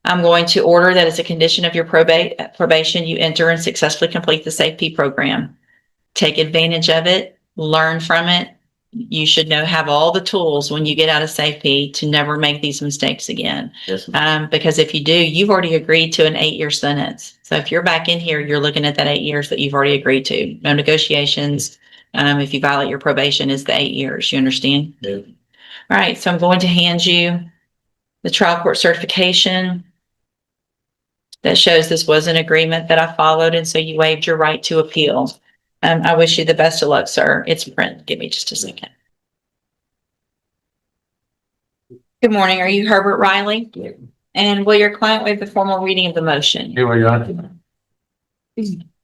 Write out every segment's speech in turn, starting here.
I'm going to order that as a condition of your probation, you enter and successfully complete the SAFE program. Take advantage of it, learn from it. You should have all the tools when you get out of SAFE to never make these mistakes again. Yes, Because if you do, you've already agreed to an 8-year sentence. So if you're back in here, you're looking at that 8 years that you've already agreed to. No negotiations. If you violate your probation, is the 8 years. You understand? Yeah. All right. So I'm going to hand you the trial court certification that shows this was an agreement that I followed, and so you waived your right to appeal. I wish you the best of luck, sir. It's print. Give me just a second. Good morning. Are you Herbert Riley? Yeah. And will your client waive the formal reading of the motion? Here we are.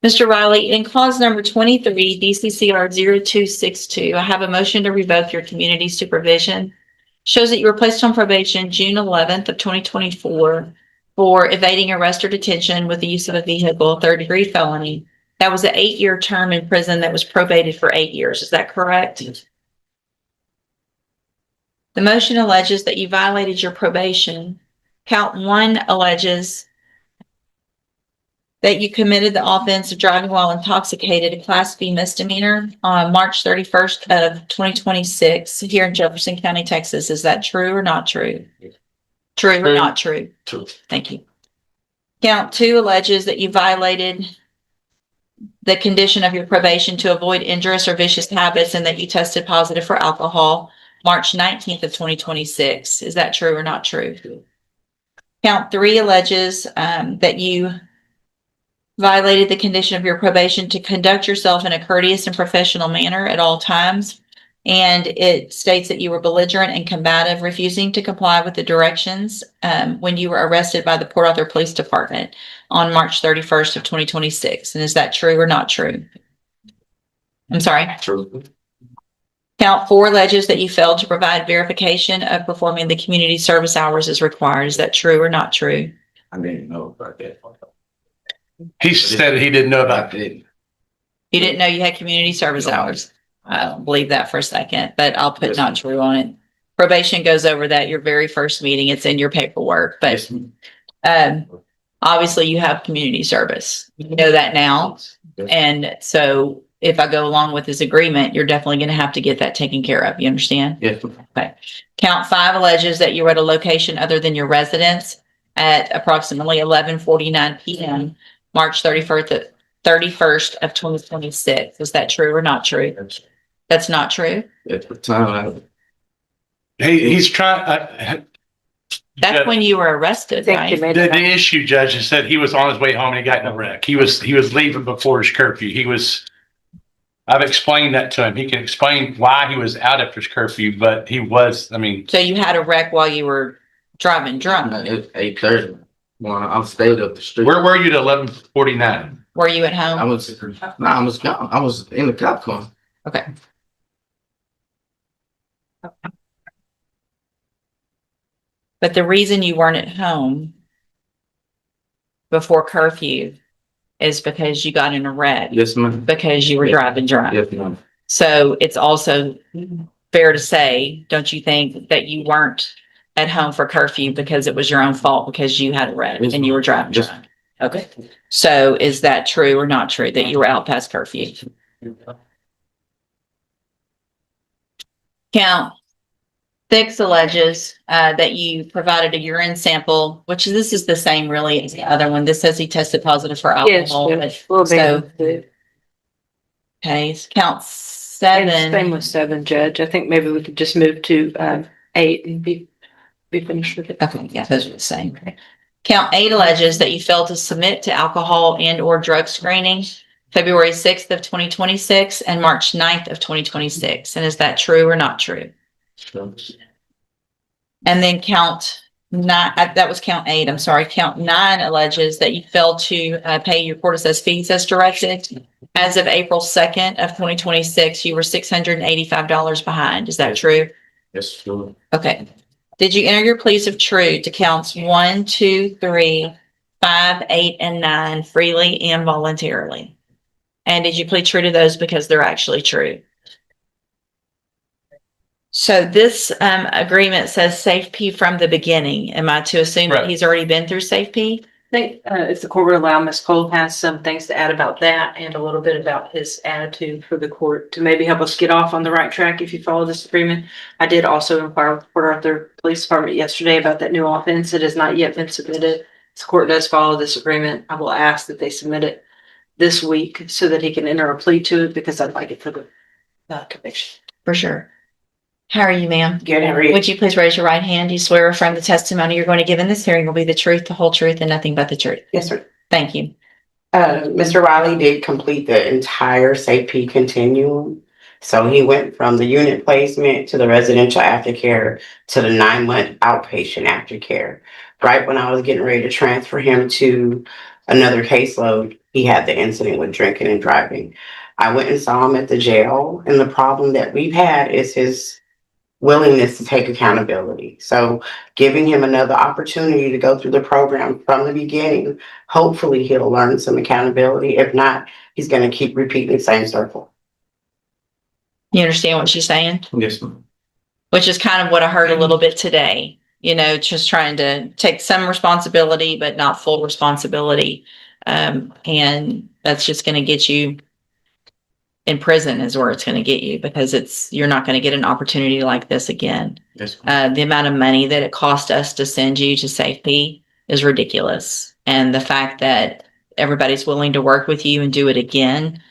Mr. Riley, in clause number 23, DCCR 0262, I have a motion to revoke your community supervision. Shows that you were placed on probation June 11th of 2024 for evading arrest or detention with the use of a vehicle, 3rd-degree felony. That was an 8-year term in prison that was probated for 8 years. Is that correct? Yes. The motion alleges that you violated your probation. Count 1 alleges that you committed the offense of driving while intoxicated, a Class B misdemeanor, on March 31st of 2026 here in Jefferson County, Texas. Is that true or not true? Yes. True or True. not true? True. Thank you. Count 2 alleges that you violated the condition of your probation to avoid injurious or vicious habits and that you tested positive for alcohol March 19th of 2026. Is that true or not true? Count 3 alleges that you violated the condition of your probation to conduct yourself in a courteous and professional manner at all times. And it states that you were belligerent and combative, refusing to comply with the directions when you were arrested by the Port Arthur Police Department on March 31st of 2026. And is that true or not true? I'm sorry. True. Count 4 alleges that you failed to provide verification of performing the community service hours as required. Is that true or not true? I didn't know about that. He said he didn't know about it. You didn't know you had community service hours. I don't believe that for a second, but I'll put Yes, not ma'am. true on it. Probation goes over that your very first meeting. It's in your paperwork, but Yes, ma'am. obviously you have community service. You know that now. Yes. And so if I go along with this agreement, you're definitely going to have to get that taken care of. You understand? Yes, ma'am. Okay. Count 5 alleges that you were at a location other than your residence at approximately 11:49 p.m. March 31st of 2026. Is that true or not true? That's not true. At the time, He's trying. That's when you were arrested, right? The issue, Judge, is that he was on his way home and he got in a wreck. He was leaving before his curfew. I've explained that to him. He can explain why he was out after his curfew, but he was. I mean, So you had a wreck while you were driving drunk. it's 8:30. Well, I'm stayed up the street. where were you at 11:49? Were you at I home? was gone. I was in the cop car. Okay. But the reason you weren't at home before curfew is because you got in a wreck, Yes, ma'am. because you were driving drunk. Yes, ma'am. So it's also fair to say, don't you think, that you weren't at home for curfew because it was your own fault because you had a wreck Yes, and you were driving Yes. drunk? Okay. So is that true or not true that you were out past curfew? Count 6 alleges that you provided a urine sample, which this is the same really as the other one. This says he tested positive for alcohol. but- So, okay, count 7. Same with 7, Judge. I think maybe we could just move to 8 and be finished with it. Okay, yeah, those are the same. Count 8 alleges that you failed to submit to alcohol and or drug screening February 6th of 2026 and March 9th of 2026. And is that true or not true? And then count 9, that was count 8, I'm sorry. Count 9 alleges that you failed to pay your court assessed fees as directed. As of April 2nd of 2026, you were $685 behind. Is that true? Yes, sure. Okay. Did you enter your pleas of true to counts 1, 2, 3, 5, 8, and 9 freely and voluntarily? And did you plead true to those because they're actually true? So this agreement says Safe P from the beginning. Am I to assume that Right. he's already been through Safe P? I think, if the court would allow, Ms. Cole has some things to add about that and a little bit about his attitude for the court to maybe help us get off on the right track if you follow this agreement. I did also inquire with Port Arthur Police Department yesterday about that new offense. It has not yet been submitted. The court does follow this agreement. I will ask that they submit it this week so that he can enter a plea to it because I'd like it for the conviction. For sure. How are you, ma'am? Good, how are you? Would you please raise your right hand? Do you swear or affirm the testimony you're going to give in this hearing will be the truth, the whole truth, and nothing but the truth? Yes, sir. Thank you. Mr. Riley did complete the entire safety continuum. So he went from the unit placement to the residential aftercare to the 9-month outpatient aftercare. Right when I was getting ready to transfer him to another caseload, he had the incident with drinking and driving. I went and saw him at the jail, and the problem that we've had is his willingness to take accountability. So giving him another opportunity to go through the program from the beginning, hopefully he'll learn some accountability. If not, he's going to keep repeating the same circle. You understand what she's saying? Yes, ma'am. Which is kind of what I heard a little bit today. You know, just trying to take some responsibility, but not full responsibility. And that's just going to get you in prison is where it's going to get you because you're not going to get an opportunity like this again. Yes, ma'am. The amount of money that it cost us to send you to safety is ridiculous. And the fact that everybody's willing to work with you and do it again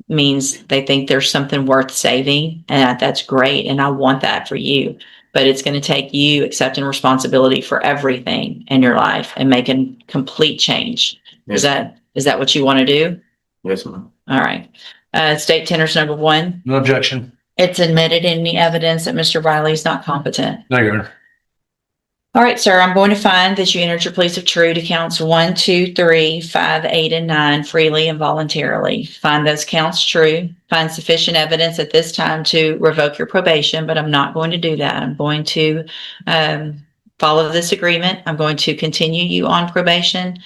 means they think there's something worth saving. And that's great. And I want that for you. But it's going to take you accepting responsibility for everything in your life and making complete change. Yes. Is that what you want to do? Yes, ma'am. All right. State tenors number 1. No objection. It's admitted in the evidence that Mr. Riley is not competent. No, Your Honor. All right, sir, I'm going to find that you entered your pleas of true to counts 1, 2, 3, 5, 8, and 9 freely and voluntarily. Find those counts true. Find sufficient evidence at this time to revoke your probation, but I'm not going to do that. I'm going to follow this agreement. I'm going to continue you on probation.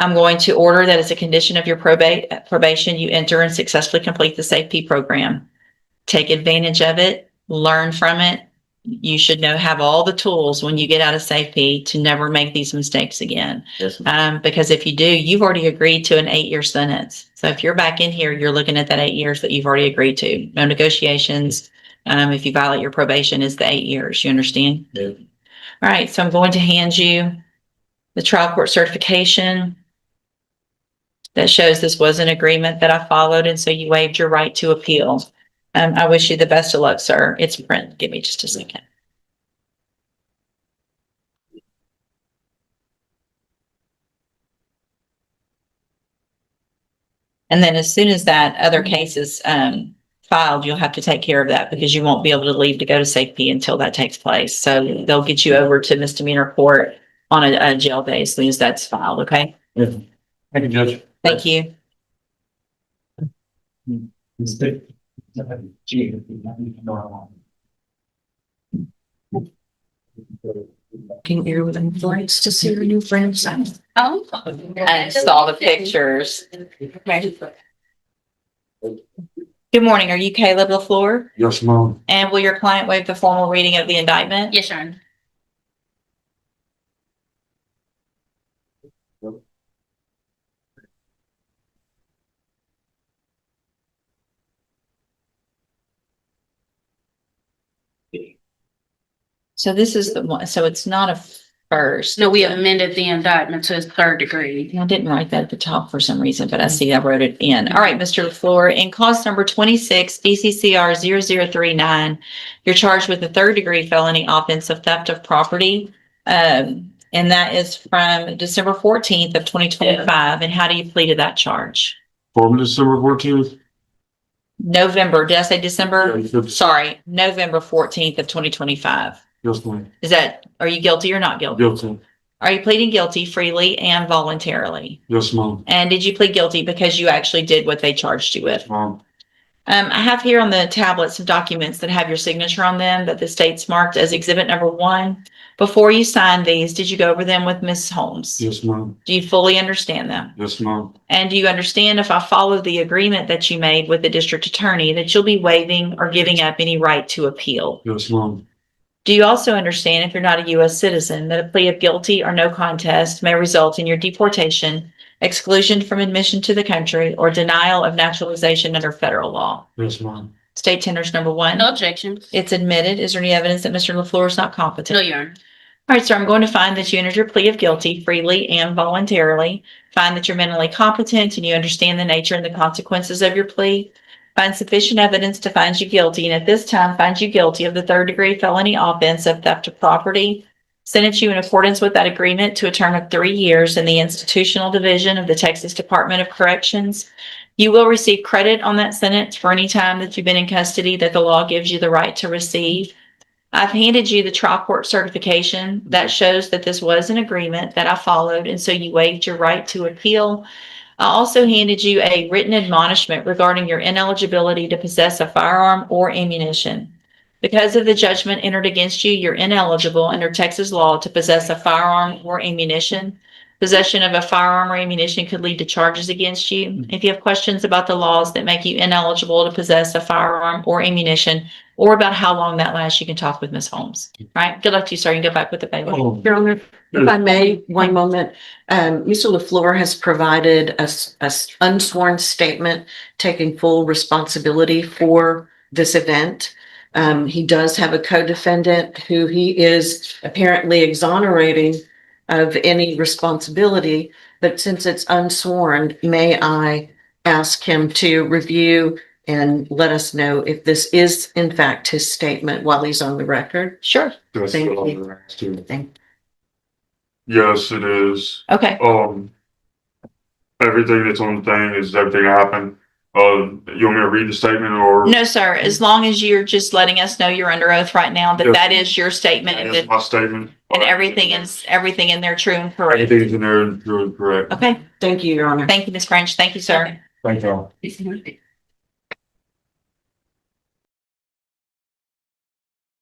I'm going to order that as a condition of your probation, you enter and successfully complete the SAFE-P program. Take advantage of it, learn from it. You should have all the tools when you get out of SAFE-P to never make these mistakes again. Yes, ma'am. Because if you do, you've already agreed to an 8-year sentence. So if you're back in here, you're looking at that 8 years that you've already agreed to. No negotiations. If you violate your probation, is the 8 years. You understand? Yeah. All right. So I'm going to hand you the trial court certification that shows this was an agreement that I followed, and so you waived your right to appeal. I wish you the best of luck, sir. It's print. Give me just a second. And then as soon as that other case is filed, you'll have to take care of that because you won't be able to leave to go to safety until that takes place. So they'll get you over to misdemeanor court on a jail day as soon as that's filed, okay? Thank you, Judge. Thank you. Can you with influence to see your new friends? Oh. I saw the pictures. Good morning. Are you Caleb LaFleur? Yes, ma'am. And will your client waive the formal reading of the indictment? Yes, Your Honor. So this is the one, so it's not a first. No, we amended the indictment to 3rd degree. I didn't write that at the top for some reason, but I see I wrote it in. All right, Mr. LaFleur, in cause number 26 DCCR 0039, you're charged with a 3rd degree felony offense of theft of property. And that is from December 14th of 2025. And how do you plead to that charge? For December 14th? November, did I say December? Yes, Sorry, November 14th of 2025. ma'am. Are you guilty or not guilty? Guilty. Are you pleading guilty freely and voluntarily? Yes, ma'am. And did you plead guilty because you actually did what they charged you with? Ma'am. I have here on the tablet some documents that have your signature on them that the state's marked as exhibit number 1. Before you signed these, did you go over them with Ms. Holmes? Yes, ma'am. Do you fully understand them? Yes, ma'am. And do you understand if I follow the agreement that you made with the district attorney that you'll be waiving or giving up any right to appeal? Yes, ma'am. Do you also understand if you're not a U.S. citizen that a plea of guilty or no contest may result in your deportation, exclusion from admission to the country, or denial of naturalization under federal law? Yes, ma'am. State tenders number one. No objections. It's admitted. Is there any evidence that Mr. LaFleur is not No, competent? Your Honor. All right, sir, I'm going to find that you entered your plea of guilty freely and voluntarily. Find that you're mentally competent and you understand the nature and the consequences of your plea. Find sufficient evidence to find you guilty, and at this time, find you guilty of the third-degree felony offense of theft of property. Sentence you in accordance with that agreement to a term of 3 years in the institutional division of the Texas Department of Corrections. You will receive credit on that sentence for any time that you've been in custody that the law gives you the right to receive. I've handed you the trial court certification that shows that this was an agreement that I followed, and so you waived your right to appeal. I also handed you a written admonishment regarding your ineligibility to possess a firearm or ammunition. Because of the judgment entered against you, you're ineligible under Texas law to possess a firearm or ammunition. Possession of a firearm or ammunition could lead to charges against you. If you have questions about the laws that make you ineligible to possess a firearm or ammunition, or about how long that lasts, you can talk with Ms. Holmes. All right, good luck to you, sir. You can go back with the baby. Oh, Your Honor, if I may, one moment. Mr. LaFleur has provided a unsworn statement taking full responsibility for this event. He does have a co-defendant who he is apparently exonerating of any responsibility, but since it's unsworn, may I ask him to review and let us know if this is in fact his statement while he's on the record? Sure. that's Thank what you. I'm asking. Thank Yes, it is. Okay. Everything that's on the thing is everything that happened. You want me to read the statement or? No, sir. As long as you're just letting us know you're under oath right now, that Yes. that is your statement and That's that my statement. and everything in there true and correct. Everything's in there and true and correct. Okay. Thank you, Your Honor. Thank you, Ms. French. Thank you, sir. Thank you.